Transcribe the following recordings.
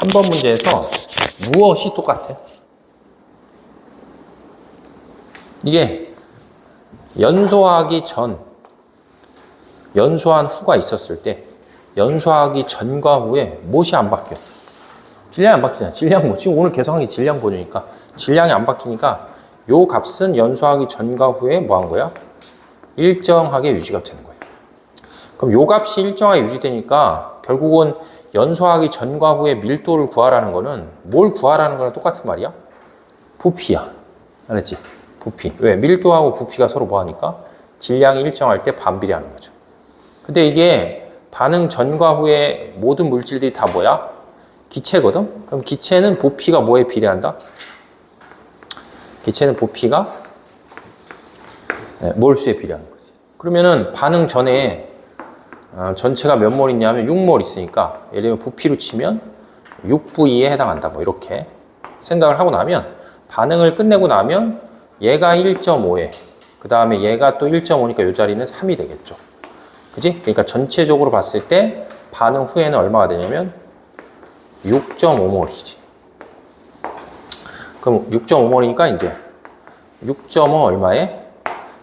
3번 문제에서 무엇이 똑같아? 이게 연소하기 전, 연소한 후가 있었을 때 연소하기 전과 후에 무엇이 안 바뀌어? 질량이 안 바뀌잖아. 질량 뭐 지금 오늘 계속한 게 질량 보조니까 질량이 안 바뀌니까 요 값은 연소하기 전과 후에 뭐 한 거야? 일정하게 유지가 되는 거예요. 그럼 요 값이 일정하게 유지되니까 결국은 연소하기 전과 후에 밀도를 구하라는 거는 뭘 구하라는 거랑 똑같은 말이야? 부피야. 알았지? 부피. 왜? 밀도하고 부피가 서로 뭐 하니까? 질량이 일정할 때 반비례하는 거죠. 근데 이게 반응 전과 후에 모든 물질들이 다 뭐야? 기체거든? 그럼 기체는 부피가 뭐에 비례한다? 기체는 부피가 몰수에 비례하는 거지. 그러면은 반응 전에 전체가 몇 몰 있냐면 6몰 있으니까 예를 들면 부피로 치면 6V에 해당한다. 뭐 이렇게 생각을 하고 나면 반응을 끝내고 나면 얘가 1.5에 그 다음에 얘가 또 1.5니까 이 자리는 3이 되겠죠. 그지? 그러니까 전체적으로 봤을 때 반응 후에는 얼마가 되냐면 6.5몰이지. 그럼 6.5몰이니까 이제 6.5 얼마에?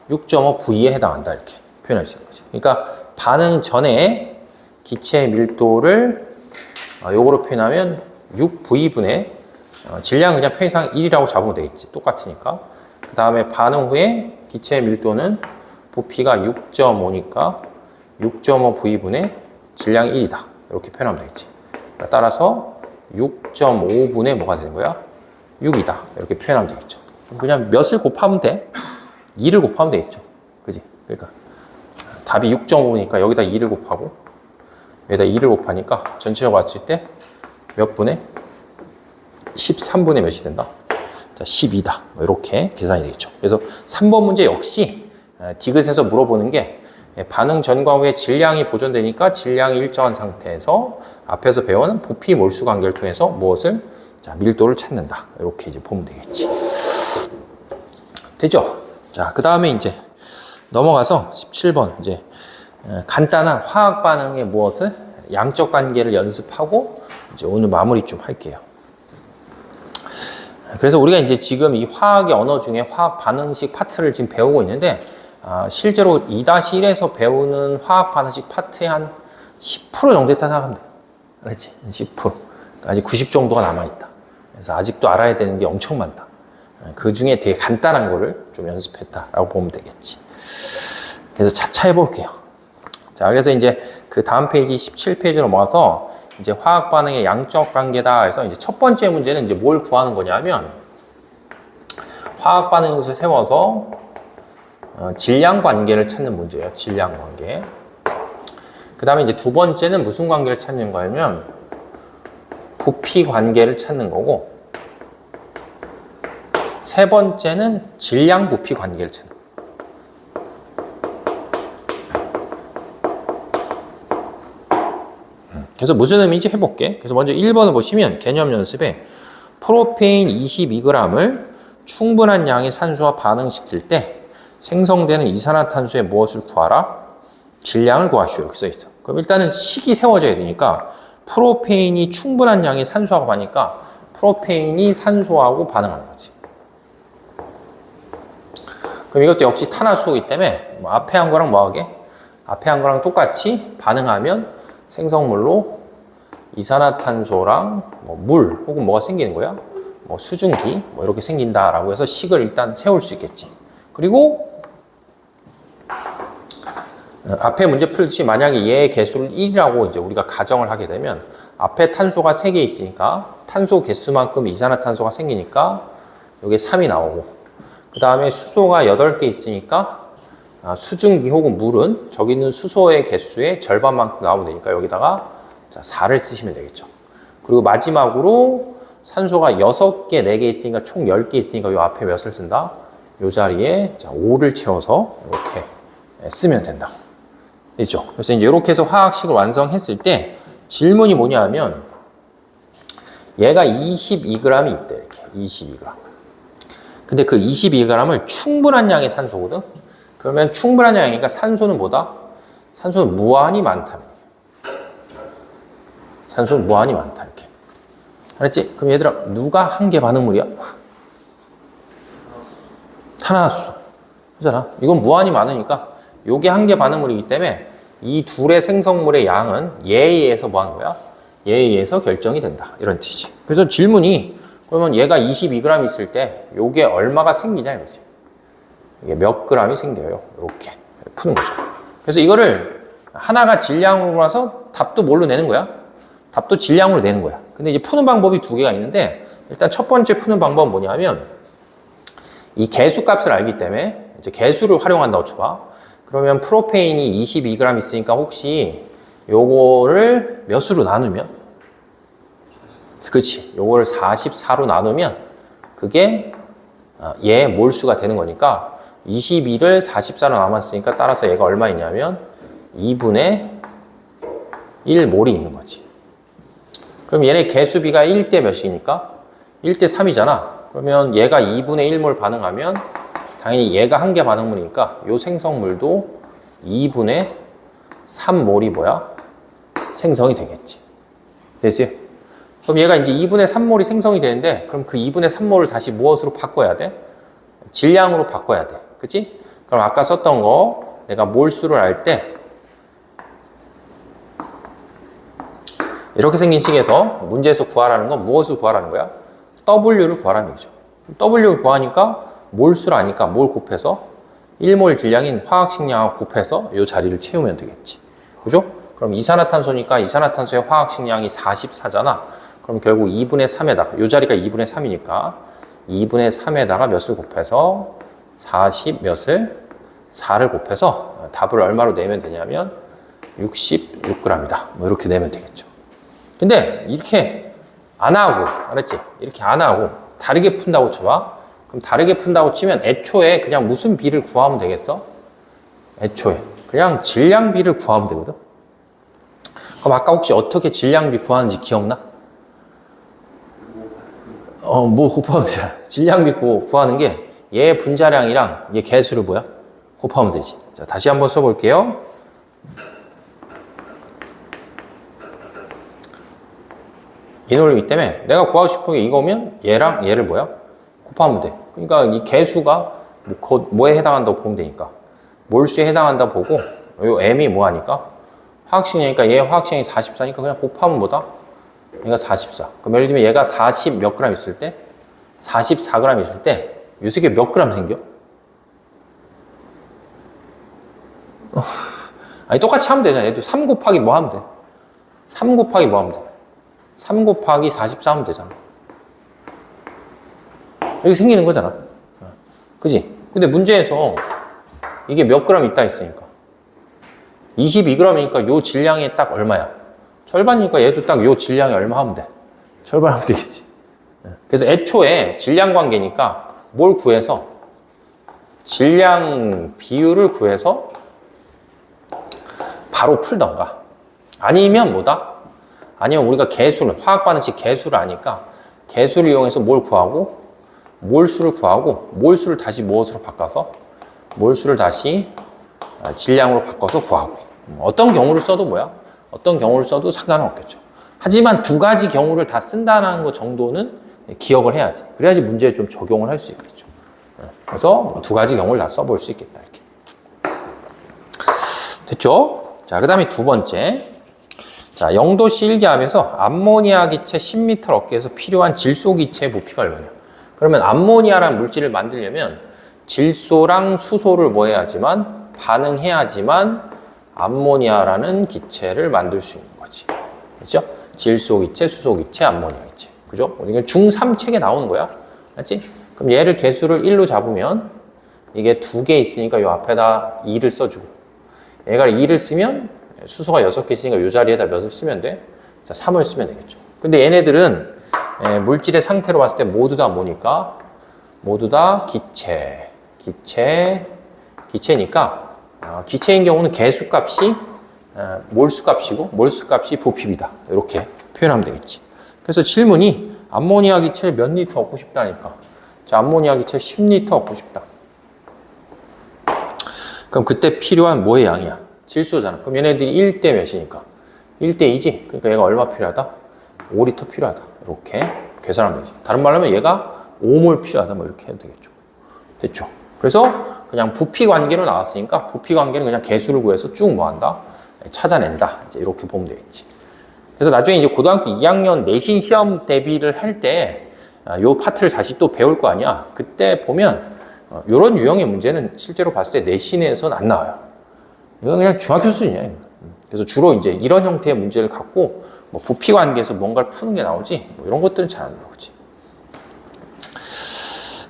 6.5V에 해당한다. 이렇게 표현할 수 있는 거지. 그러니까 반응 전에 기체의 밀도를 요거로 표현하면 6V분의 질량 그냥 편의상 1이라고 잡으면 되겠지. 똑같으니까. 그 다음에 반응 후에 기체의 밀도는 부피가 6.5니까 6.5V분의 질량 1이다. 이렇게 표현하면 되겠지. 그러니까 따라서 6.5분의 뭐가 되는 거야? 6이다. 이렇게 표현하면 되겠죠. 그냥 몇을 곱하면 돼? 2를 곱하면 되겠죠. 그지? 그러니까 답이 6.5니까 여기다 2를 곱하고 여기다 2를 곱하니까 전체적으로 봤을 때 몇 분의? 13분의 몇이 된다? 자, 12다. 뭐 이렇게 계산이 되겠죠. 그래서 3번 문제 역시 디귿에서 물어보는 게 반응 전과 후에 질량이 보존되니까 질량이 일정한 상태에서 앞에서 배운 부피 몰수 관계를 통해서 무엇을? 자, 밀도를 찾는다. 이렇게 이제 보면 되겠지. 되죠? 자, 그 다음에 이제 넘어가서 17번 이제 간단한 화학 반응의 무엇을? 양적 관계를 연습하고 이제 오늘 마무리 좀 할게요. 그래서 우리가 이제 지금 이 화학의 언어 중에 화학 반응식 파트를 지금 배우고 있는데 실제로 2-1에서 배우는 화학 반응식 파트의 한 10% 정도 됐다 생각하면 돼. 그렇지? 10%. 아직 90 정도가 남아있다. 그래서 아직도 알아야 되는 게 엄청 많다. 그 중에 되게 간단한 거를 좀 연습했다라고 보면 되겠지. 그래서 차차 해볼게요. 자, 그래서 이제 그 다음 페이지 17페이지로 넘어가서 이제 화학 반응의 양적 관계다 해서 이제 첫 번째 문제는 이제 뭘 구하는 거냐면 화학 반응식을 세워서 질량 관계를 찾는 문제예요. 질량 관계. 그 다음에 이제 두 번째는 무슨 관계를 찾는 거냐면 부피 관계를 찾는 거고 세 번째는 질량 부피 관계를 찾는 거예요. 그래서 무슨 의미인지 해볼게. 그래서 먼저 1번을 보시면 개념 연습에 프로페인 22g을 충분한 양의 산소와 반응시킬 때 생성되는 이산화탄소의 무엇을 구하라? 질량을 구하시오. 이렇게 써있어. 그럼 일단은 식이 세워져야 되니까 프로페인이 충분한 양의 산소하고 하니까 프로페인이 산소하고 반응하는 거지. 그럼 이것도 역시 탄화수소이기 때문에 뭐 앞에 한 거랑 뭐하게? 앞에 한 거랑 똑같이 반응하면 생성물로 이산화탄소랑 뭐 물 혹은 뭐가 생기는 거야? 뭐 수증기 뭐 이렇게 생긴다라고 해서 식을 일단 세울 수 있겠지. 그리고 앞에 문제 풀듯이 만약에 얘의 개수를 1이라고 이제 우리가 가정을 하게 되면 앞에 탄소가 3개 있으니까 탄소 개수만큼 이산화탄소가 생기니까 여기 3이 나오고 그 다음에 수소가 8개 있으니까 수증기 혹은 물은 저기 있는 수소의 개수의 절반만큼 나오면 되니까 여기다가 자, 4를 쓰시면 되겠죠. 그리고 마지막으로 산소가 6개, 4개 있으니까 총 10개 있으니까 이 앞에 몇을 쓴다? 이 자리에 자, 5를 채워서 이렇게 쓰면 된다. 있죠. 그래서 이제 이렇게 해서 화학식을 완성했을 때 질문이 뭐냐 하면 얘가 22g이 있대. 이렇게 22g. 근데 그 22g을 충분한 양의 산소거든. 그러면 충분한 양이니까 산소는 뭐다? 산소는 무한히 많다. 산소는 무한히 많다. 이렇게. 알았지? 그럼 얘들아, 누가 한계 반응물이야? 탄화수. 그잖아. 이건 무한히 많으니까 요게 한계 반응물이기 때문에 이 둘의 생성물의 양은 얘에 의해서 뭐 하는 거야? 얘에 의해서 결정이 된다. 이런 뜻이지. 그래서 질문이 그러면 얘가 22g 있을 때 요게 얼마가 생기냐 이거지. 이게 몇 g이 생겨요. 이렇게 푸는 거죠. 그래서 이거를 하나가 질량으로 나서 답도 뭘로 내는 거야? 답도 질량으로 내는 거야. 근데 이제 푸는 방법이 두 개가 있는데 일단 첫 번째 푸는 방법은 뭐냐면 이 개수 값을 알기 때문에 이제 개수를 활용한다고 쳐봐. 그러면 프로페인이 22g 있으니까 혹시 요거를 몇 수로 나누면? 그렇지. 요거를 44로 나누면 그게 얘의 몰수가 되는 거니까 22를 44로 남았으니까 따라서 얘가 얼마 있냐면 2분의 1몰이 있는 거지. 그럼 얘네 개수비가 1대 몇이니까? 1대 3이잖아. 그러면 얘가 2분의 1몰 반응하면 당연히 얘가 한계 반응물이니까 요 생성물도 2분의 3몰이 뭐야? 생성이 되겠지. 됐어요? 그럼 얘가 이제 2분의 3몰이 생성이 되는데 그럼 그 2분의 3몰을 다시 무엇으로 바꿔야 돼? 질량으로 바꿔야 돼. 그치? 그럼 아까 썼던 거 내가 몰수를 할 때 이렇게 생긴 식에서 문제에서 구하라는 건 무엇을 구하라는 거야? W를 구하라는 얘기죠. W를 구하니까 몰수를 아니까 몰 곱해서 1몰 질량인 화학식량하고 곱해서 이 자리를 채우면 되겠지. 그죠? 그럼 이산화탄소니까 이산화탄소의 화학식량이 44잖아. 그럼 결국 2분의 3에다가 이 자리가 2분의 3이니까 2분의 3에다가 몇을 곱해서 40 몇을 4를 곱해서 답을 얼마로 내면 되냐면 66g이다. 뭐 이렇게 내면 되겠죠. 근데 이렇게 안 하고, 알았지? 이렇게 안 하고 다르게 푼다고 쳐봐. 그럼 다르게 푼다고 치면 애초에 그냥 무슨 비를 구하면 되겠어? 애초에 그냥 질량비를 구하면 되거든. 그럼 아까 혹시 어떻게 질량비 구하는지 기억나? 뭐 곱하면 돼. 질량비 구하는 게 얘 분자량이랑 얘 개수를 뭐야? 곱하면 되지. 자, 다시 한번 써볼게요. 이 논리 때문에 내가 구하고 싶은 게 이거면 얘랑 얘를 뭐야? 곱하면 돼. 그러니까 이 개수가 뭐에 해당한다고 보면 되니까 몰수에 해당한다고 보고 요 m이 뭐하니까? 화학식량이니까 얘 화학식량이 44니까 그냥 곱하면 뭐다? 얘가 44. 그럼 예를 들면 얘가 40 몇 g 있을 때 44g 있을 때 요 세 개 몇 g 생겨? 아니 똑같이 하면 되잖아. 얘도 3 곱하기 뭐 하면 돼? 3 곱하기 뭐 하면 돼? 3 곱하기 44 하면 되잖아. 이렇게 생기는 거잖아. 그지? 근데 문제에서 이게 몇 g 있다 했으니까 22g이니까 요 질량이 딱 얼마야? 절반이니까 얘도 딱 요 질량이 얼마 하면 돼? 절반 하면 되겠지. 그래서 애초에 질량 관계니까 뭘 구해서 질량 비율을 구해서 바로 풀던가 아니면 뭐다? 아니면 우리가 개수를 화학 반응식 개수를 아니까 개수를 이용해서 뭘 구하고 몰수를 구하고 몰수를 다시 무엇으로 바꿔서 몰수를 다시 질량으로 바꿔서 구하고 어떤 경우를 써도 뭐야? 어떤 경우를 써도 상관은 없겠죠. 하지만 두 가지 경우를 다 쓴다는 것 정도는 기억을 해야지. 그래야지 문제에 좀 적용을 할 수 있겠죠. 그래서 두 가지 경우를 다 써볼 수 있겠다. 이렇게. 됐죠? 자, 그 다음에 두 번째. 자, 0도씨 1기압에서 암모니아 기체 10m 어깨에서 필요한 질소 기체의 부피가 얼마냐. 그러면 암모니아라는 물질을 만들려면 질소랑 수소를 뭐 해야지만 반응해야지만 암모니아라는 기체를 만들 수 있는 거지. 그렇죠? 질소 기체, 수소 기체, 암모니아 기체. 그죠? 이게 중3책에 나오는 거야. 알지? 그럼 얘를 개수를 1로 잡으면 이게 2개 있으니까 이 앞에다 2를 써주고 얘가 2를 쓰면 수소가 6개 있으니까 이 자리에다 몇을 쓰면 돼? 자, 3을 쓰면 되겠죠. 근데 얘네들은 물질의 상태로 봤을 때 모두 다 뭐니까? 모두 다 기체니까 기체인 경우는 개수값이 몰수값이고 몰수값이 부피비다. 이렇게 표현하면 되겠지. 그래서 질문이 암모니아 기체를 몇 리터 얻고 싶다니까. 자, 암모니아 기체 10리터 얻고 싶다. 그럼 그때 필요한 뭐의 양이야? 질소잖아. 그럼 얘네들이 1대 몇이니까? 1대 2지? 그러니까 얘가 얼마 필요하다? 5리터 필요하다. 이렇게 계산하면 되지. 다른 말로 하면 얘가 5몰 필요하다. 뭐 이렇게 해도 되겠죠. 됐죠? 그래서 그냥 부피 관계로 나왔으니까 부피 관계는 그냥 개수를 구해서 쭉 뭐 한다? 찾아낸다. 이제 이렇게 보면 되겠지. 그래서 나중에 이제 고등학교 2학년 내신 시험 대비를 할 때 요 파트를 다시 또 배울 거 아니야. 그때 보면 이런 유형의 문제는 실제로 봤을 때 내신에서는 안 나와요. 이건 그냥 중학교 수준이야. 그래서 주로 이제 이런 형태의 문제를 갖고 뭐 부피 관계에서 뭔가를 푸는 게 나오지 뭐 이런 것들은 잘 안 나오지.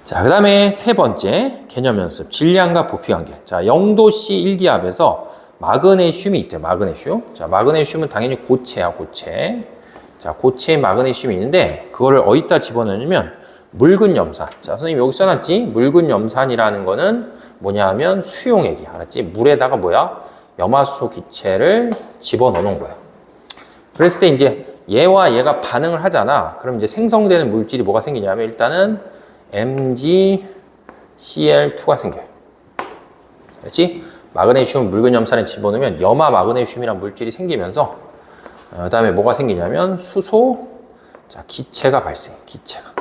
자, 그 다음에 세 번째 개념 연습 질량과 부피 관계. 자, 0도씨 1기압에서 마그네슘이 있대요. 마그네슘. 자, 마그네슘은 당연히 고체야, 고체. 자, 고체의 마그네슘이 있는데 그거를 어디다 집어넣냐면 묽은 염산. 자, 선생님 여기 써놨지? 묽은 염산이라는 거는 뭐냐 하면 수용액이. 알았지? 물에다가 뭐야? 염화수소 기체를 집어넣는 거야. 그랬을 때 이제 얘와 얘가 반응을 하잖아. 그럼 이제 생성되는 물질이 뭐가 생기냐면 일단은 MgCl2가 생겨요. 알았지? 마그네슘 묽은 염산에 집어넣으면 염화 마그네슘이라는 물질이 생기면서 그 다음에 뭐가 생기냐면 수소, 자, 기체가 발생해. 기체가.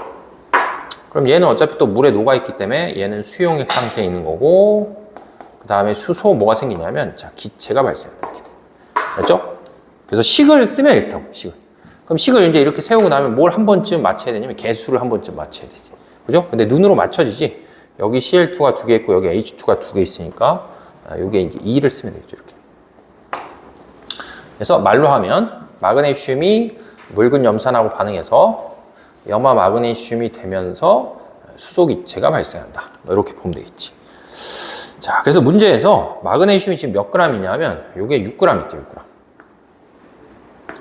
그럼 얘는 어차피 또 물에 녹아있기 때문에 얘는 수용액 상태에 있는 거고 그 다음에 수소 뭐가 생기냐면 자, 기체가 발생합니다. 알았죠? 그래서 식을 쓰면 이렇다고, 식을. 그럼 식을 이제 이렇게 세우고 나면 뭘 한 번쯤 맞춰야 되냐면 개수를 한 번쯤 맞춰야 되지. 그죠? 근데 눈으로 맞춰지지. 여기 Cl2가 2개 있고 여기 H2가 2개 있으니까 여기에 이제 2를 쓰면 되죠. 이렇게. 그래서 말로 하면 마그네슘이 묽은 염산하고 반응해서 염화 마그네슘이 되면서 수소기체가 발생한다. 이렇게 보면 되겠지. 자, 그래서 문제에서 마그네슘이 지금 몇 g이냐면 이게 6g 있대요. 6g.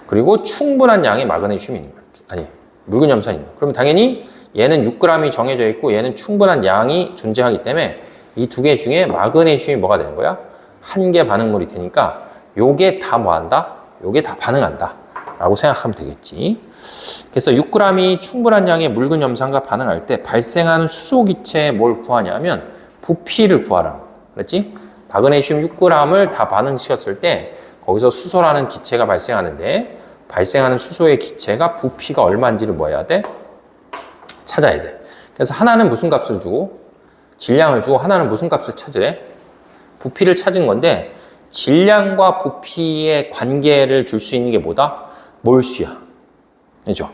그리고 충분한 양의 마그네슘이 있는 거예요. 아니, 묽은 염산이 있는 거예요. 그러면 당연히 얘는 6g이 정해져 있고 얘는 충분한 양이 존재하기 때문에 이 두 개 중에 마그네슘이 뭐가 되는 거야? 한 개 반응물이 되니까 요게 다 뭐 한다? 요게 다 반응한다. 라고 생각하면 되겠지. 그래서 6g이 충분한 양의 묽은 염산과 반응할 때 발생하는 수소기체에 뭘 구하냐면 부피를 구하라는 거야. 그랬지? 마그네슘 6g을 다 반응시켰을 때 거기서 수소라는 기체가 발생하는데 발생하는 수소의 기체가 부피가 얼마인지를 뭐 해야 돼? 찾아야 돼. 그래서 하나는 무슨 값을 주고 질량을 주고 하나는 무슨 값을 찾으래? 부피를 찾은 건데 질량과 부피의 관계를 줄 수 있는 게 뭐다? 몰수야. 그죠?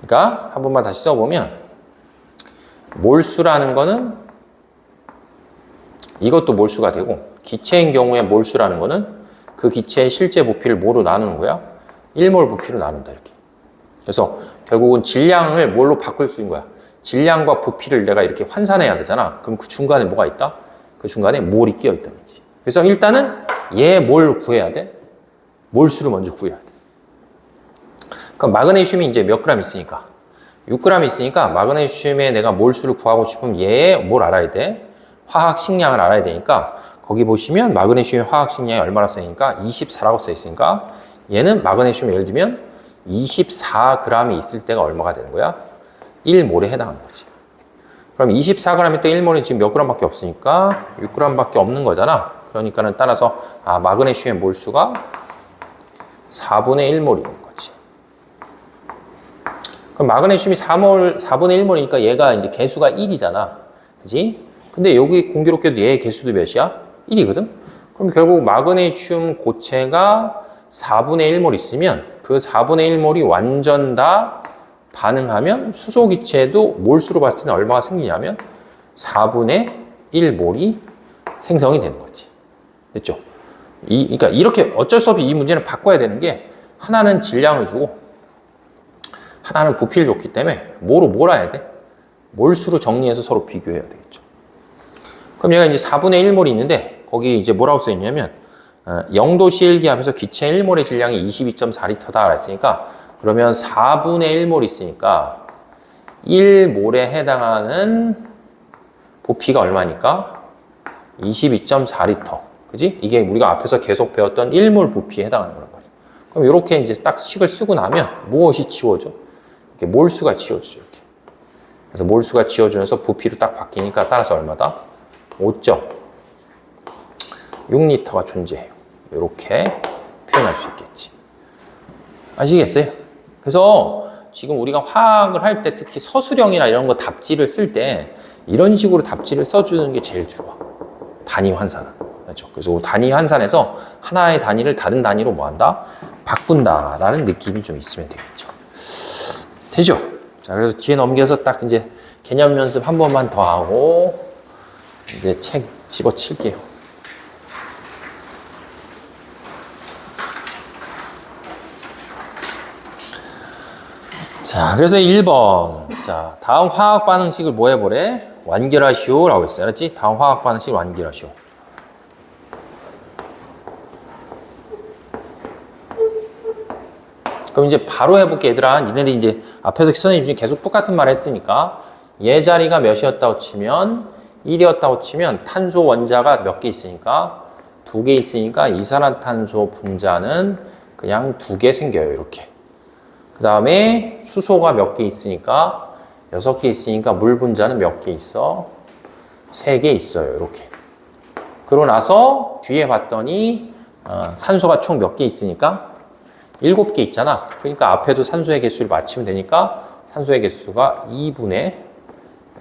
그러니까 한 번만 다시 써보면 몰수라는 거는 이것도 몰수가 되고 기체인 경우에 몰수라는 거는 그 기체의 실제 부피를 뭐로 나누는 거야? 1몰 부피로 나눈다 이렇게. 그래서 결국은 질량을 뭘로 바꿀 수 있는 거야? 질량과 부피를 내가 이렇게 환산해야 되잖아. 그럼 그 중간에 뭐가 있다? 그 중간에 몰이 끼어 있다는 거지. 그래서 일단은 얘 뭘 구해야 돼? 몰수를 먼저 구해야 돼. 그럼 마그네슘이 이제 몇 g 있으니까 6g 있으니까 마그네슘에 내가 몰수를 구하고 싶으면 얘의 뭘 알아야 돼? 화학 식량을 알아야 되니까 거기 보시면 마그네슘의 화학 식량이 얼마나 써있으니까 24라고 써있으니까 얘는 마그네슘 예를 들면 24g이 있을 때가 얼마가 되는 거야? 1몰에 해당하는 거지. 그럼 24g일 때 1몰이 지금 몇 g밖에 없으니까 6g밖에 없는 거잖아. 그러니까는 따라서 마그네슘의 몰수가 4분의 1몰인 거지. 그럼 마그네슘이 4분의 1몰이니까 얘가 이제 개수가 1이잖아. 그지? 근데 여기 공교롭게도 얘의 개수도 몇이야? 1이거든? 그럼 결국 마그네슘 고체가 4분의 1몰 있으면 그 4분의 1몰이 완전 다 반응하면 수소기체도 몰수로 봤을 때는 얼마가 생기냐면 4분의 1몰이 생성이 되는 거지. 됐죠? 그러니까 이렇게 어쩔 수 없이 이 문제는 바꿔야 되는 게 하나는 질량을 주고 하나는 부피를 줬기 때문에 뭐로 몰아야 돼? 몰수로 정리해서 서로 비교해야 되겠죠. 그럼 얘가 이제 4분의 1몰이 있는데 거기 이제 뭐라고 써 있냐면 0도씨 1기압에서 기체 1몰의 질량이 22.4L다 그랬으니까 그러면 4분의 1몰 있으니까 1몰에 해당하는 부피가 얼마니까? 22.4L. 그지? 이게 우리가 앞에서 계속 배웠던 1몰 부피에 해당하는 거란 말이야. 그럼 이렇게 이제 딱 식을 쓰고 나면 무엇이 지워져? 이렇게 몰수가 지워지죠. 이렇게. 그래서 몰수가 지워지면서 부피로 딱 바뀌니까 따라서 얼마다? 5.6L가 존재해요. 이렇게 표현할 수 있겠지. 아시겠어요? 그래서 지금 우리가 화학을 할 때 특히 서술형이나 이런 거 답지를 쓸 때 이런 식으로 답지를 써주는 게 제일 좋아. 단위 환산은. 그렇죠? 그래서 단위 환산에서 하나의 단위를 다른 단위로 뭐 한다? 바꾼다라는 느낌이 좀 있으면 되겠죠. 되죠? 자, 그래서 뒤에 넘겨서 딱 이제 개념 연습 한 번만 더 하고 이제 책 집어칠게요. 자, 그래서 1번. 자, 다음 화학 반응식을 뭐 해보래? 완결하시오 라고 했어요. 알았지? 다음 화학 반응식 완결하시오. 그럼 이제 바로 해볼게, 얘들아. 니네들이 이제 앞에서 선생님 중에 계속 똑같은 말 했으니까 얘 자리가 몇이었다고 치면 1이었다고 치면 탄소 원자가 몇 개 있으니까 2개 있으니까 이산화탄소 분자는 그냥 2개 생겨요. 이렇게. 그 다음에 수소가 몇 개 있으니까 6개 있으니까 물 분자는 몇 개 있어? 3개 있어요. 이렇게. 그러고 나서 뒤에 봤더니 산소가 총 몇 개 있으니까 7개 있잖아. 그러니까 앞에도 산소의 개수를 맞추면 되니까 산소의 개수가 2분의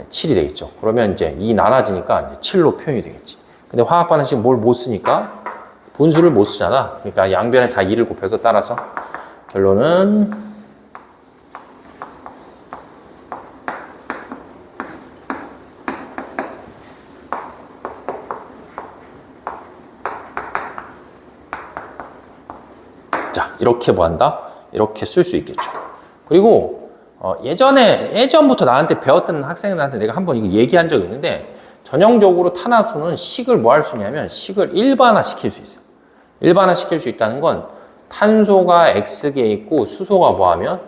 7이 되겠죠. 그러면 이제 2 나눠지니까 이제 7로 표현이 되겠지. 근데 화학 반응식 뭘 못 쓰니까 분수를 못 쓰잖아. 그러니까 양변에 다 2를 곱해서 따라서 결론은 자, 이렇게 뭐 한다? 이렇게 쓸 수 있겠죠. 그리고 예전부터 나한테 배웠던 학생들한테 내가 한번 이거 얘기한 적이 있는데 전형적으로 탄화수는 식을 뭐 할 수 있냐면 식을 일반화 시킬 수 있어요. 일반화 시킬 수 있다는 건 탄소가 X개에 있고 수소가 뭐 하면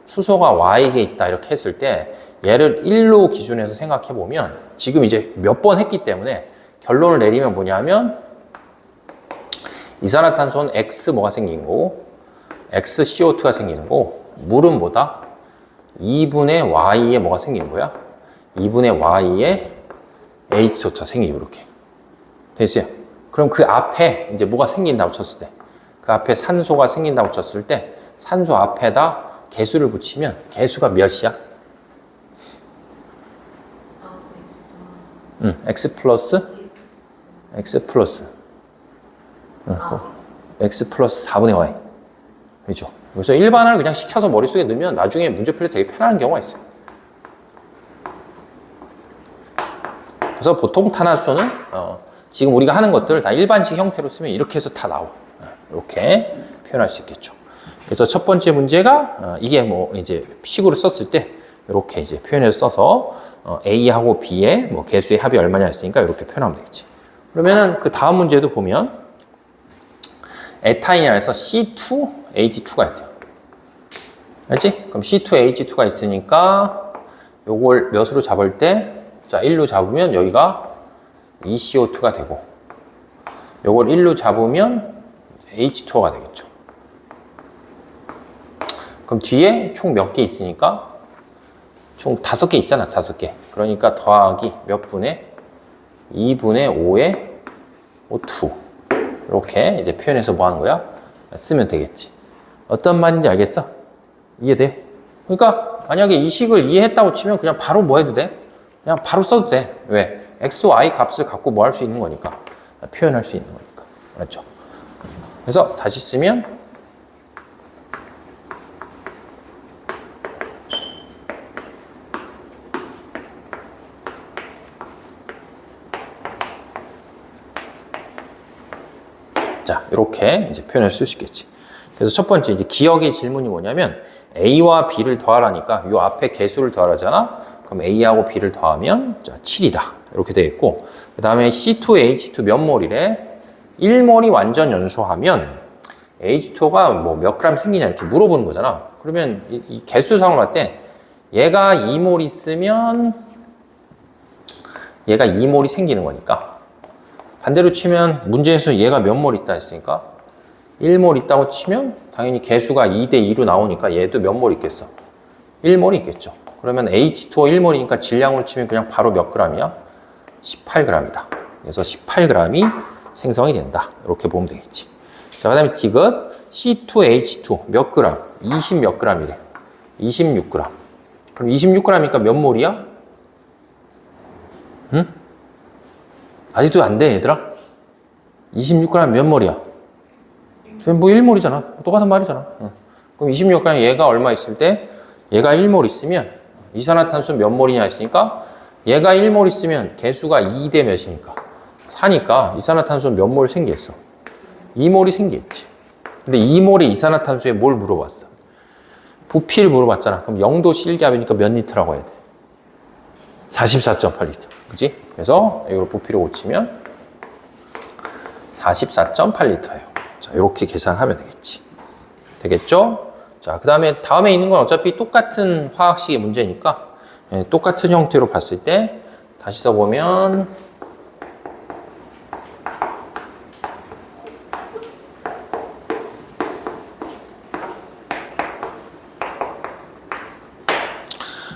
수소가 Y개에 있다 이렇게 했을 때 얘를 1로 기준해서 생각해 보면 지금 이제 몇 번 했기 때문에 결론을 내리면 뭐냐면 이산화탄소는 X 뭐가 생긴 거고 X CO2가 생기는 거고 물은 뭐다? 2분의 Y에 뭐가 생긴 거야? 2분의 Y에 H2가 생기고 이렇게 됐어요. 그럼 그 앞에 이제 뭐가 생긴다고 쳤을 때 그 앞에 산소가 생긴다고 쳤을 때 산소 앞에다 개수를 붙이면 개수가 몇이야? X 플러스 X 플러스 X 플러스 4분의 Y. 그렇죠? 그래서 일반화를 그냥 시켜서 머릿속에 넣으면 나중에 문제 풀 때 되게 편한 경우가 있어요. 그래서 보통 탄화수는 지금 우리가 하는 것들을 다 일반식 형태로 쓰면 이렇게 해서 다 나와. 이렇게 표현할 수 있겠죠. 그래서 첫 번째 문제가 이게 뭐 이제 식으로 썼을 때 이렇게 이제 표현해서 써서 A하고 B의 뭐 개수의 합이 얼마냐 했으니까 이렇게 표현하면 되겠지. 그러면은 그 다음 문제도 보면 에타인이라서 C2H2가 있대요. 알지? 그럼 C2H2가 있으니까 요걸 몇으로 잡을 때, 자, 1로 잡으면 여기가 2CO2가 되고, 요걸 1로 잡으면 H2O가 되겠죠. 그럼 뒤에 총 몇 개 있으니까 총 5개 있잖아, 5개. 그러니까 더하기 몇 분의 2분의 5의 O2. 이렇게 이제 표현해서 뭐 하는 거야? 쓰면 되겠지. 어떤 말인지 알겠어? 이해돼? 그러니까 만약에 이 식을 이해했다고 치면 그냥 바로 뭐 해도 돼? 그냥 바로 써도 돼. 왜? X, Y 값을 갖고 뭐 할 수 있는 거니까. 표현할 수 있는 거니까. 그렇죠? 그래서 다시 쓰면 자, 이렇게 이제 표현을 쓸 수 있겠지. 그래서 첫 번째 이제 기억의 질문이 뭐냐면 A와 B를 더하라니까 이 앞에 개수를 더하라잖아. 그럼 A하고 B를 더하면 자, 7이다. 이렇게 되어 있고 그 다음에 C2H2 몇 몰이래? 1몰이 완전 연소하면 H2가 뭐 몇 그램 생기냐 이렇게 물어보는 거잖아. 그러면 이 개수상으로 할 때 얘가 2몰 있으면 얘가 2몰이 생기는 거니까 반대로 치면 문제에서 얘가 몇 몰 있다 했으니까 1몰 있다고 치면 당연히 개수가 2대 2로 나오니까 얘도 몇 몰 있겠어? 1몰이 있겠죠. 그러면 H2O 1몰이니까 질량으로 치면 그냥 바로 몇 g이야? 18g이다. 그래서 18g이 생성이 된다. 이렇게 보면 되겠지. 자, 그 다음에 디귿 C2H2 몇 g? 20 몇 g이래. 26g. 그럼 26g이니까 몇 몰이야? 응? 아직도 안 돼, 얘들아? 26g 몇 몰이야? 뭐 1몰이잖아. 똑같은 말이잖아. 응. 그럼 26g 얘가 얼마 있을 때? 얘가 1몰 있으면 이산화탄소 몇 몰이냐 했으니까 얘가 1몰 있으면 개수가 2대 몇이니까 4니까 이산화탄소 몇 몰 생겼어? 2몰이 생겼지. 근데 2몰의 이산화탄소에 뭘 물어봤어? 부피를 물어봤잖아. 그럼 0도 실기압이니까 몇 리터라고 해야 돼? 44.8리터. 그치? 그래서 이걸 부피로 고치면 44.8리터예요. 자, 이렇게 계산하면 되겠지. 되겠죠? 자, 그 다음에 있는 건 어차피 똑같은 화학식의 문제니까 똑같은 형태로 봤을 때 다시 써보면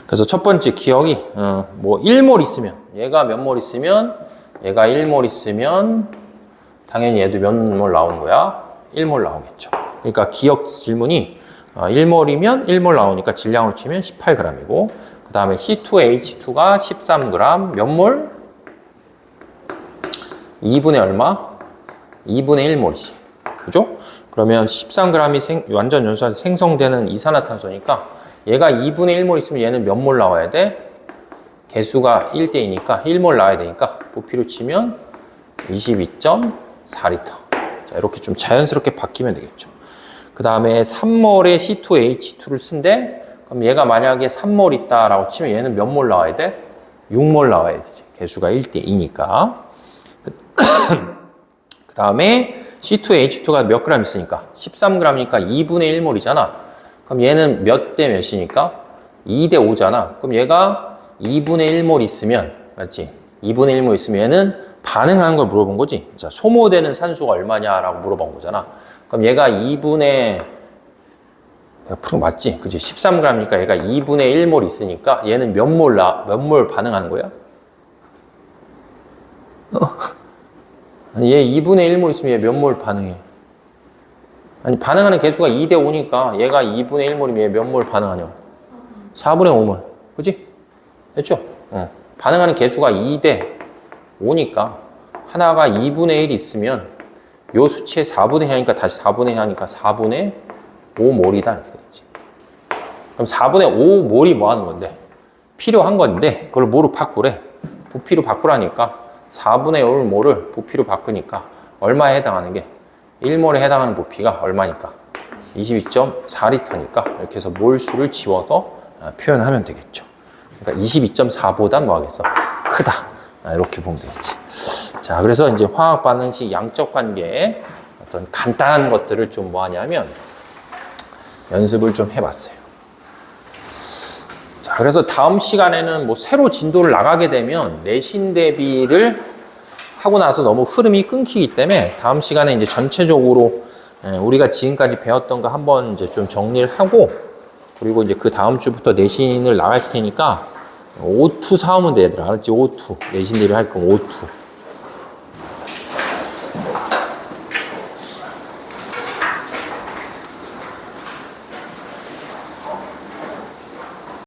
그래서 첫 번째 기억이 뭐 1몰 있으면 얘가 몇 몰 있으면 얘가 1몰 있으면 당연히 얘도 몇 몰 나오는 거야? 1몰 나오겠죠. 그러니까 기억 질문이 1몰이면 1몰 나오니까 질량으로 치면 18g이고 그 다음에 C2H2가 13g 몇 몰? 2분의 얼마? 2분의 1몰이지. 그죠? 그러면 13g이 완전 연소해서 생성되는 이산화탄소니까 얘가 2분의 1몰 있으면 얘는 몇 몰 나와야 돼? 개수가 1대2니까 1몰 나와야 되니까 부피로 치면 22.4리터. 자, 이렇게 좀 자연스럽게 바뀌면 되겠죠. 그 다음에 3몰의 C2H2를 쓴대. 그럼 얘가 만약에 3몰 있다라고 치면 얘는 몇 몰 나와야 돼? 6몰 나와야 되지. 개수가 1대2니까. 그 다음에 C2H2가 몇 그램 있으니까? 13g이니까 2분의 1몰이잖아. 그럼 얘는 몇 대 몇이니까? 2대 5잖아. 그럼 얘가 2분의 1몰 있으면, 맞지? 2분의 1몰 있으면 얘는 반응하는 걸 물어본 거지. 자, 소모되는 산소가 얼마냐라고 물어본 거잖아. 그럼 얘가 2분의, 프로 맞지? 그치? 13g이니까 얘가 2분의 1몰 있으니까 얘는 몇 몰 반응하는 거야? 아니, 얘 2분의 1몰 있으면 얘 몇 몰 반응해? 아니, 반응하는 개수가 2대 5니까 얘가 2분의 1몰이면 얘 몇 몰 반응하냐? 4분의 5몰. 그치? 됐죠? 반응하는 개수가 2대 5니까 하나가 2분의 1 있으면 요 수치에 4분의 1 하니까 다시 4분의 1 하니까 4분의 5몰이다 이렇게 되겠지. 그럼 4분의 5몰이 뭐 하는 건데? 필요한 건데 그걸 뭐로 바꾸래? 부피로 바꾸라니까 4분의 5몰을 부피로 바꾸니까 얼마에 해당하는 게? 1몰에 해당하는 부피가 얼마니까? 22.4리터니까 이렇게 해서 몰수를 지워서 표현하면 되겠죠. 그러니까 22.4보다 뭐 하겠어? 크다. 이렇게 보면 되겠지. 자, 그래서 이제 화학 반응식 양적 관계의 어떤 간단한 것들을 좀 뭐 하냐면 연습을 좀 해봤어요. 자, 그래서 다음 시간에는 뭐 새로 진도를 나가게 되면 내신 대비를 하고 나서 너무 흐름이 끊기기 때문에 다음 시간에 이제 전체적으로 우리가 지금까지 배웠던 거 한번 이제 좀 정리를 하고 그리고 이제 그 다음 주부터 내신을 나갈 테니까 O2 사오면 돼, 얘들아. 알았지? O2. 내신 대비 할 거면 O2.